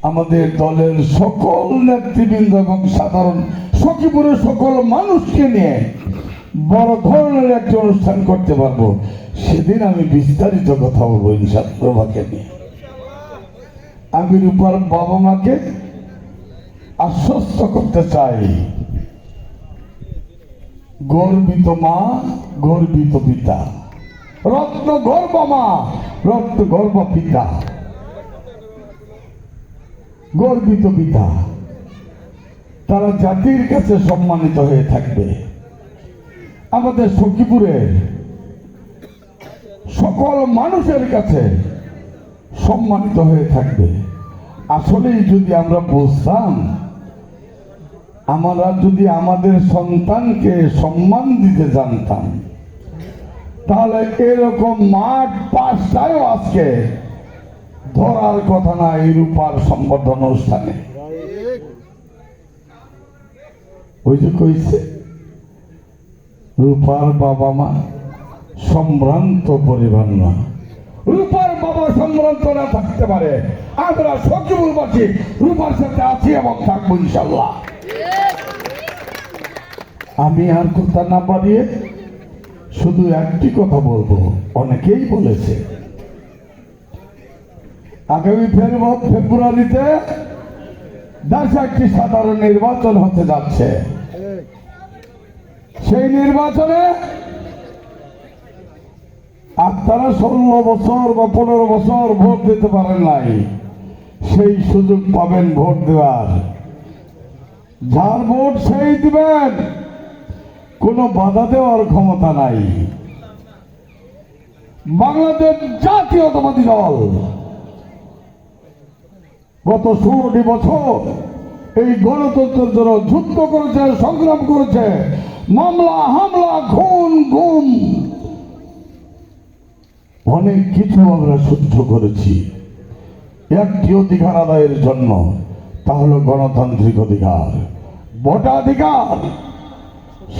আমাদের দলের সকল নেতৃবৃন্দ এবং সাধারণ সখীপুরের সকল মানুষকে নিয়ে বড় ধরনের একটা অনুষ্ঠান করতে পারবো, সেদিন আমি বিস্তারিত কথা বলবো ইনশাআল্লাহ। রূপাকে নিয়ে আমি রূপার বাবা মাকে আশ্বস্ত করতে চাই, গর্বিত মা গর্বিত পিতা, রত্ন গর্ব মা রত্ন গর্ব পিতা, গর্বিত পিতা, তারা জাতির কাছে সম্মানিত হয়ে থাকবে। আমাদের সখীপুরের সকল মানুষের কাছে সম্মানিত হয়ে থাকবে। আসলেই যদি আমরা বুঝতাম, আমরা যদি আমাদের সন্তানকে সম্মান দিতে জানতাম, তাহলে এরকম মাঠ পাঁচটায়ও আজকে ধরার কথা না এই রূপার সম্বর্ধনা অনুষ্ঠানে। ওই যে কইছে রূপার বাবা মা সম্ভ্রান্ত পরিবার না, রূপার বাবা সম্ভ্রান্ত না থাকতে পারে, আমরা সখীপুরবাসী রূপার সাথে আছি এবং থাকবো ইনশাআল্লাহ। আমি আর কথা না বাড়িয়ে শুধু একটি কথা বলবো, অনেকেই বলেছে আগামী ফেব্রুয়ারিতে দেশে একটি সাধারণ নির্বাচন হতে যাচ্ছে। সেই নির্বাচনে আপনারা 16 বছর বা 15 বছর ভোট দিতে পারেন নাই, সেই সুযোগ পাবেন ভোট দেওয়ার। যার ভোট সেই দিবেন, কোনো বাধা দেওয়ার ক্ষমতা নাই। বাংলাদেশ জাতীয়তাবাদী দল গত 16টি বছর এই গণতন্ত্রের জন্য যুদ্ধ করেছে, সংগ্রাম করেছে, মামলা হামলা খুন গুম অনেক কিছু আমরা সহ্য করেছি একটি অধিকার আদায়ের জন্য, তা হলো গণতান্ত্রিক অধিকার, ভোটাধিকার।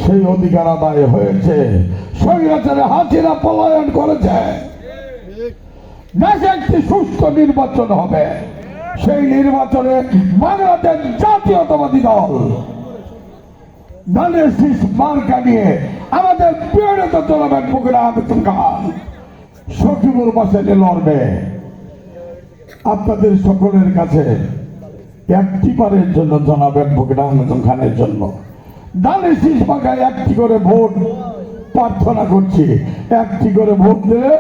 সেই অধিকার আদায় হয়েছে, স্বৈরাচারে হাসিনা পলায়ন করেছে। দেশে একটি সুস্থ নির্বাচন হবে, সেই নির্বাচনে বাংলাদেশ জাতীয়তাবাদী দল ধানের শীষ মার্কা নিয়ে আমাদের প্রিয় নেতা জনাব অ্যাডভোকেট আহমেদ খান সখীপুর বাসে লড়বে। আপনাদের সকলের কাছে একটি বারের জন্য জনাব অ্যাডভোকেট আহমেদ খানের জন্য ধানের শীষ মার্কায় একটি করে ভোট প্রার্থনা করছি। একটি করে ভোট দিলে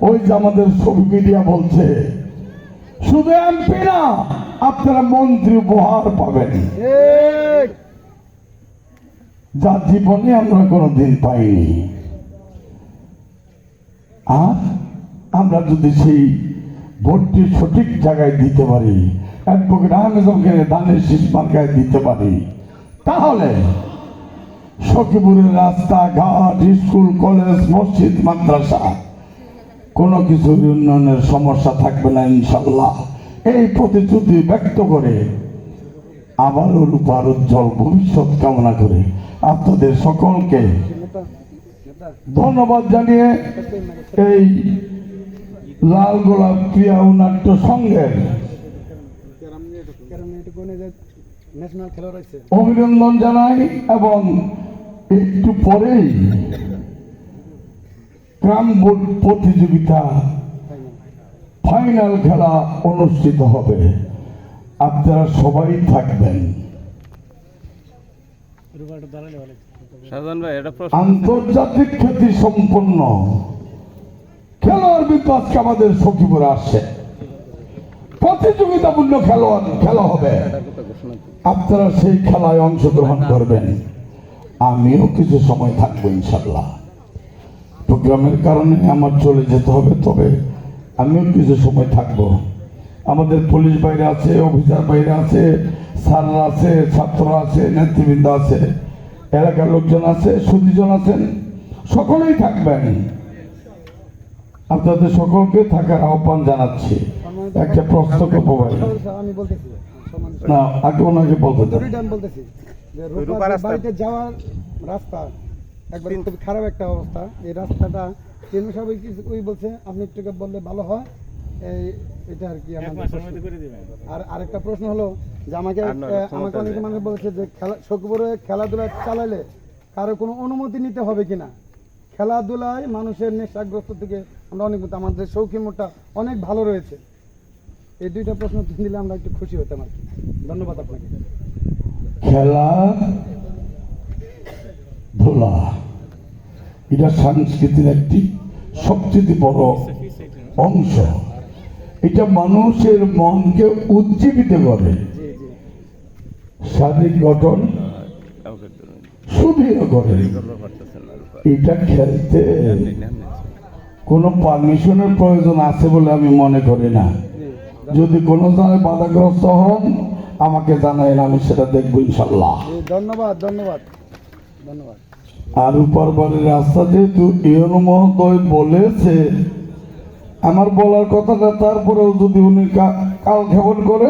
ওই যে আমাদের ছবি মিডিয়া বলছে শুধু এমপি না, আপনারা মন্ত্রী উপহার পাবেন, যা জীবনে আমরা কোনোদিন পাইনি। আর আমরা যদি সেই ভোটটি সঠিক জায়গায় দিতে পারি, অ্যাডভোকেট আহমেদকে ধানের শীষ মার্কায় দিতে পারি, তাহলে সখীপুরের রাস্তাঘাট, স্কুল, কলেজ, মসজিদ, মাদ্রাসা কোনো কিছুর উন্নয়নের সমস্যা থাকবে না ইনশাআল্লাহ। এই প্রতিশ্রুতি ব্যক্ত করে আবারও রূপার উজ্জ্বল ভবিষ্যৎ কামনা করে আপনাদের সকলকে ধন্যবাদ জানিয়ে এই লাল গোলাপ ক্রিয়া ও নাট্য সংঘের অভিনন্দন জানাই এবং একটু পরেই গ্রাম বোর্ড প্রতিযোগিতা ফাইনাল খেলা অনুষ্ঠিত হবে, আপনারা সবাই থাকবেন। আন্তর্জাতিক খ্যাতি সম্পন্ন খেলোয়াড় কিন্তু আজকে আমাদের সখীপুরে আসছে, প্রতিযোগিতাপূর্ণ খেলা হবে, আপনারা সেই খেলায় অংশগ্রহণ করবেন। আমিও কিছু সময় থাকবো ইনশাআল্লাহ। প্রোগ্রামের কারণে আমার চলে যেতে হবে, তবে আমিও কিছু সময় থাকবো। আমাদের পুলিশ বাইরে আছে, অফিসার বাইরে আছে, স্যাররা আছে, ছাত্ররা আছে, নেতৃবৃন্দ আছে, এলাকার লোকজন আছে, সুদীজন আছেন, সকলেই থাকবেন। আপনাদের সকলকে থাকার আহ্বান জানাচ্ছি। একটা প্রশ্ন করবো ভাই, না আগে ওনাকে বলতে বাড়িতে যাওয়ার রাস্তা একবার খুব খারাপ একটা অবস্থা। এই রাস্তাটা সবাই কিছু বলছে, আপনি একটু বললে ভালো হয়। এটা আর কি আমাদের আর আরেকটা প্রশ্ন হলো যে আমাকে অনেকে মানুষ বলেছে যে সখীপুরে খেলাধুলা চালাইলে কারো কোনো অনুমতি নিতে হবে কিনা, খেলাধুলায় মানুষের নেশাগ্রস্ত থেকে আমরা অনেক আমাদের সৌখী মোড়টা অনেক ভালো রয়েছে। এই দুইটা প্রশ্ন দিলে আমরা একটু খুশি হতাম আর কি। ধন্যবাদ আপনাকে। খেলা ধুলা এটা সংস্কৃতির একটি সবচেয়ে বড় অংশ। এটা মানুষের মনকে উজ্জীবিত করে, শারীরিক গঠন সুদৃঢ় করে। এটা খেলতে কোনো পারমিশনের প্রয়োজন আছে বলে আমি মনে করি না। যদি কোনো জায়গায় বাধাগ্রস্ত হন আমাকে জানাইন, আমি সেটা দেখবো ইনশাল্লাহ। ধন্যবাদ ধন্যবাদ ধন্যবাদ। আর উপরবাড়ির রাস্তা যেহেতু ইউনো মহোদয় বলেছে, আমার বলার কথাটা তারপরেও যদি উনি কাল ক্ষেপণ করে,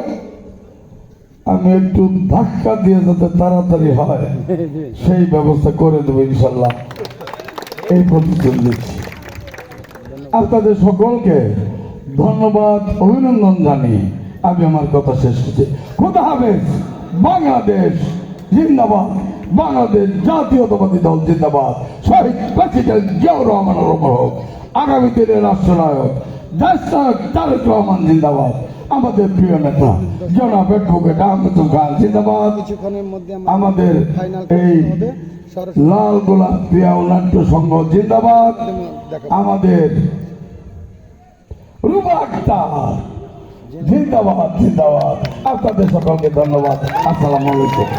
আমি একটু ধাক্কা দিয়ে যাতে তাড়াতাড়ি হয় সেই ব্যবস্থা করে দেবো ইনশাল্লাহ, এই প্রতিশ্রুতি দিচ্ছি। আপনাদের সকলকে ধন্যবাদ, অভিনন্দন জানিয়ে আমি আমার কথা শেষ করছি। খোদা হাফেজ। বাংলাদেশ জিন্দাবাদ, বাংলাদেশ জাতীয়তাবাদী দল জিন্দাবাদ, শহীদ প্রেসিডেন্ট জিয়াউর রহমানের ওপর হোক, আগামী দিনের রাষ্ট্রনায়ক দেশনায়ক তারেক রহমান জিন্দাবাদ, আমাদের প্রিয় নেতা জনাব অ্যাডভোকেট আহমেদুল খান জিন্দাবাদ, কিছুক্ষণের মধ্যে আমাদের ফাইনাল এই হবে। লাল গোলাপ ক্রিয়া ও নাট্য সংঘ জিন্দাবাদ, আমাদের রুবা আক্তার জিন্দাবাদ জিন্দাবাদ। আপনাদের সকলকে ধন্যবাদ। আসসালামু আলাইকুম।